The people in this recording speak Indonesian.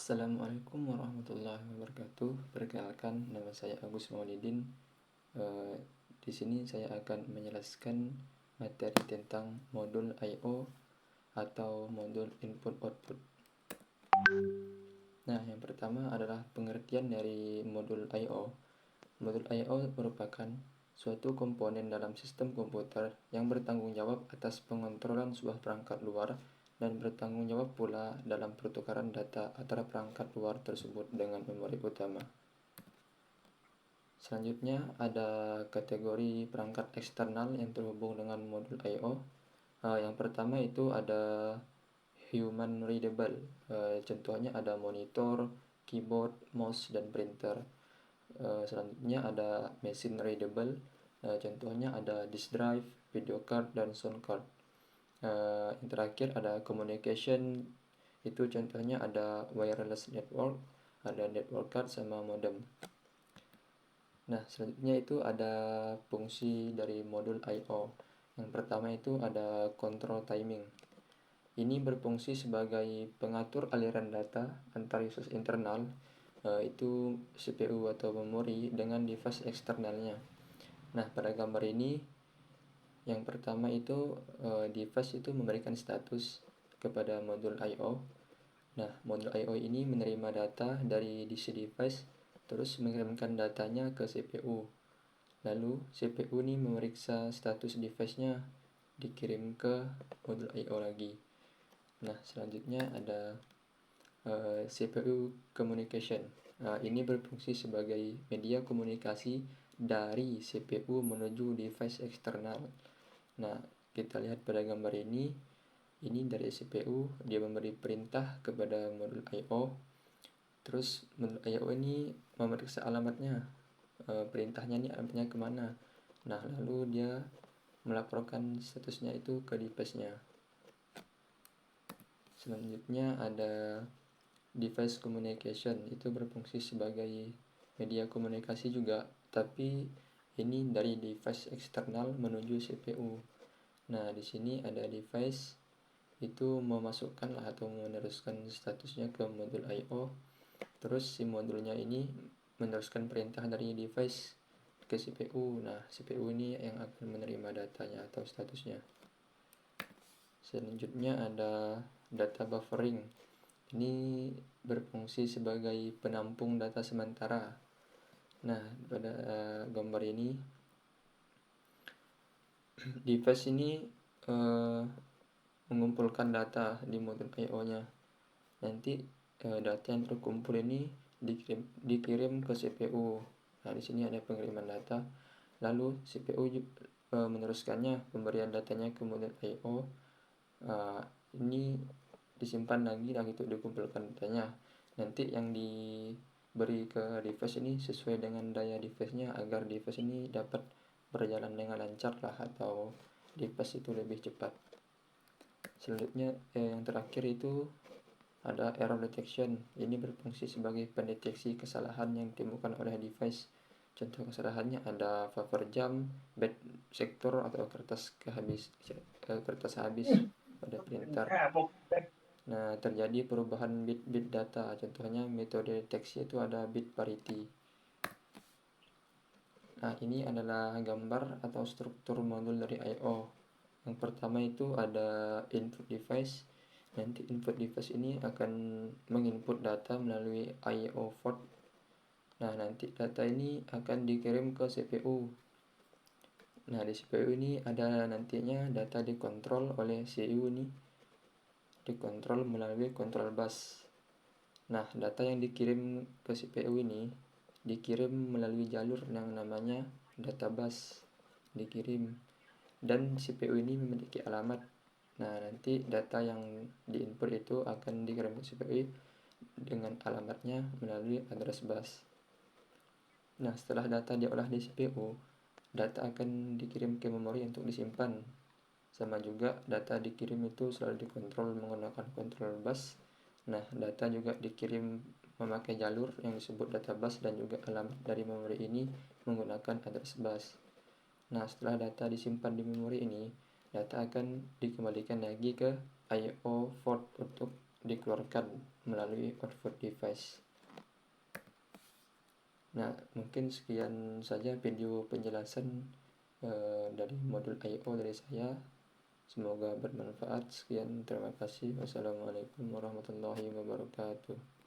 Assalamualaikum warahmatullahi wabarakatuh. Perkenalkan, nama saya Agus Maulidin. Di sini saya akan menjelaskan materi tentang modul I/O atau modul input output. Nah, yang pertama adalah pengertian dari modul I/O. Modul I/O merupakan suatu komponen dalam sistem komputer yang bertanggung jawab atas pengontrolan sebuah perangkat luar dan bertanggung jawab pula dalam pertukaran data antara perangkat luar tersebut dengan memori utama. Selanjutnya ada kategori perangkat eksternal yang terhubung dengan modul I/O. Yang pertama itu ada human readable. Contohnya ada monitor, keyboard, mouse, dan printer. Selanjutnya ada machine readable. Contohnya ada disk drive, video card, dan sound card. Yang terakhir ada communication, itu contohnya ada wireless network, ada network card, sama modem. Nah, selanjutnya itu ada fungsi dari modul I/O. Yang pertama itu ada control timing. Ini berfungsi sebagai pengatur aliran data antar usus internal, itu CPU atau memori, dengan device eksternalnya. Nah, pada gambar ini yang pertama itu device itu memberikan status kepada modul I/O. Nah, modul I/O ini menerima data dari DC device, terus mengirimkan datanya ke CPU. Lalu CPU ini memeriksa status device-nya, dikirim ke modul I/O lagi. Nah, selanjutnya ada CPU communication. Ini berfungsi sebagai media komunikasi dari CPU menuju device eksternal. Nah, kita lihat pada gambar ini dari CPU, dia memberi perintah kepada modul I/O. Terus modul I/O ini memeriksa alamatnya, perintahnya ini alamatnya kemana. Nah, lalu dia melaporkan statusnya itu ke device-nya. Selanjutnya ada device communication, itu berfungsi sebagai media komunikasi juga, tapi ini dari device eksternal menuju CPU. Nah, di sini ada device itu memasukkan atau meneruskan statusnya ke modul I/O. Terus si modulnya ini meneruskan perintah dari device ke CPU. Nah, CPU ini yang akan menerima datanya atau statusnya. Selanjutnya ada data buffering. Ini berfungsi sebagai penampung data sementara. Nah, pada gambar ini device ini mengumpulkan data di modul I/O-nya. Nanti data yang terkumpul ini dikirim ke CPU. Nah, di sini ada pengiriman data. Lalu CPU meneruskannya, pemberian datanya ke modul I/O. Ini disimpan lagi untuk dikumpulkan datanya. Nanti yang diberi ke device ini sesuai dengan daya device-nya, agar device ini dapat berjalan dengan lancar atau device itu lebih cepat. Selanjutnya yang terakhir itu ada error detection. Ini berfungsi sebagai pendeteksi kesalahan yang ditemukan oleh device. Contoh kesalahannya ada buffer jam, bad sector, atau kertas habis pada printer. Nah, terjadi perubahan bit data. Contohnya metode deteksi itu ada bit parity. Nah, ini adalah gambar atau struktur modul dari I/O. Yang pertama itu ada input device. Nanti input device ini akan menginput data melalui I/O port. Nah, nanti data ini akan dikirim ke CPU. Nah, di CPU ini ada nantinya data dikontrol oleh CPU ini, dikontrol melalui control bus. Nah, data yang dikirim ke CPU ini dikirim melalui jalur yang namanya data bus, dikirim. Dan CPU ini memiliki alamat. Nah, nanti data yang diinput itu akan dikirim ke CPU dengan alamatnya melalui address bus. Nah, setelah data diolah di CPU, data akan dikirim ke memori untuk disimpan. Sama juga data dikirim itu selalu dikontrol menggunakan control bus. Nah, data juga dikirim memakai jalur yang disebut data bus, dan juga alamat dari memori ini menggunakan address bus. Nah, setelah data disimpan di memori ini, data akan dikembalikan lagi ke I/O port untuk dikeluarkan melalui output device. Nah, mungkin sekian saja video penjelasan dari modul I/O dari saya. Semoga bermanfaat. Sekian, terima kasih. Wassalamualaikum warahmatullahi wabarakatuh.